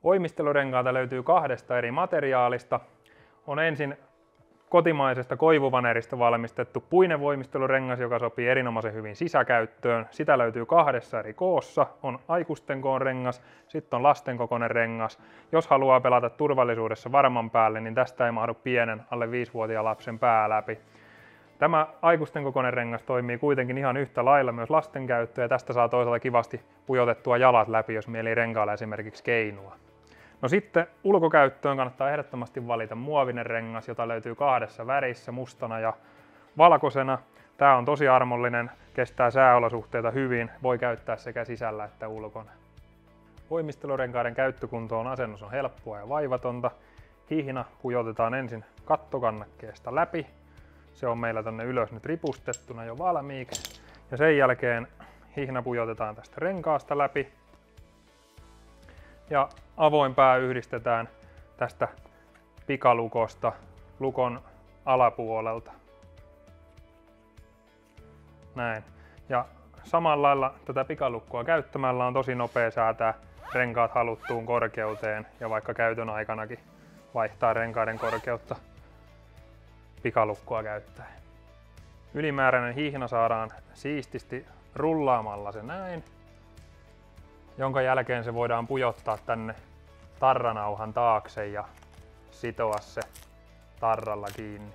Voimistelurenkaita löytyy kahdesta eri materiaalista. On ensin kotimaisesta koivuvanerista valmistettu puinen voimistelurengas, joka sopii erinomaisen hyvin sisäkäyttöön. Sitä löytyy kahdessa eri koossa. On aikuisten koon rengas, sitten on lasten kokoinen rengas. Jos haluaa pelata turvallisuudessa varman päälle, niin tästä ei mahdu pienen alle 5-vuotiaan lapsen pää läpi. Tämä aikuisten kokoinen rengas toimii kuitenkin ihan yhtä lailla myös lasten käyttöön, ja tästä saa toisaalta kivasti pujotettua jalat läpi, jos mielii renkailla esimerkiksi keinua. No sitten ulkokäyttöön kannattaa ehdottomasti valita muovinen rengas, jota löytyy kahdessa värissä, mustana ja valkoisena. Tämä on tosi armollinen, kestää sääolosuhteita hyvin, voi käyttää sekä sisällä että ulkona. Voimistelurenkaiden käyttökuntoon asennus on helppoa ja vaivatonta. Hihna pujotetaan ensin kattokannakkeesta läpi. Se on meillä tonne ylös nyt ripustettuna jo valmiiksi. Ja sen jälkeen hihna pujotetaan tästä renkaasta läpi. Ja avoin pää yhdistetään tästä pikalukosta lukon alapuolelta. Näin. Ja samalla lailla tätä pikalukkoa käyttämällä on tosi nopea säätää renkaat haluttuun korkeuteen ja vaikka käytön aikanakin vaihtaa renkaiden korkeutta pikalukkoa käyttäen. Ylimääräinen hihna saadaan siististi rullaamalla se näin, jonka jälkeen se voidaan pujottaa tänne tarranauhan taakse ja sitoa se tarralla kiinni.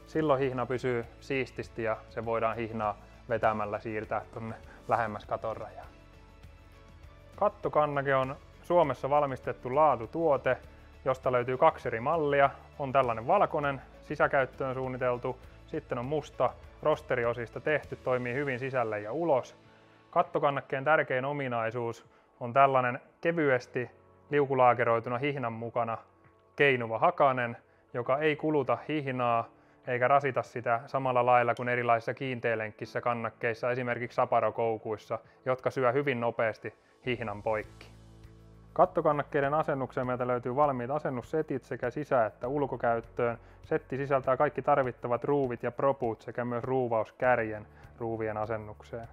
Silloin hihna pysyy siististi ja se voidaan hihnaa vetämällä siirtää tuonne lähemmäs katon rajaa. Kattokannake on Suomessa valmistettu laatutuote, josta löytyy 2 eri mallia. On tällainen valkoinen, sisäkäyttöön suunniteltu, sitten on musta, rosteriosista tehty, toimii hyvin sisälle ja ulos. Kattokannakkeen tärkein ominaisuus on tällainen kevyesti liukulaakeroituna hihnan mukana keinuva hakanen, joka ei kuluta hihnaa eikä rasita sitä samalla lailla kuin erilaisissa kiinteälenkkissä kannakkeissa, esimerkiksi saparokoukuissa, jotka syö hyvin nopeasti hihnan poikki. Kattokannakkeiden asennukseen meiltä löytyy valmiit asennussetit sekä sisä- että ulkokäyttöön. Setti sisältää kaikki tarvittavat ruuvit ja proput sekä myös ruuvauskärjen ruuvien asennukseen.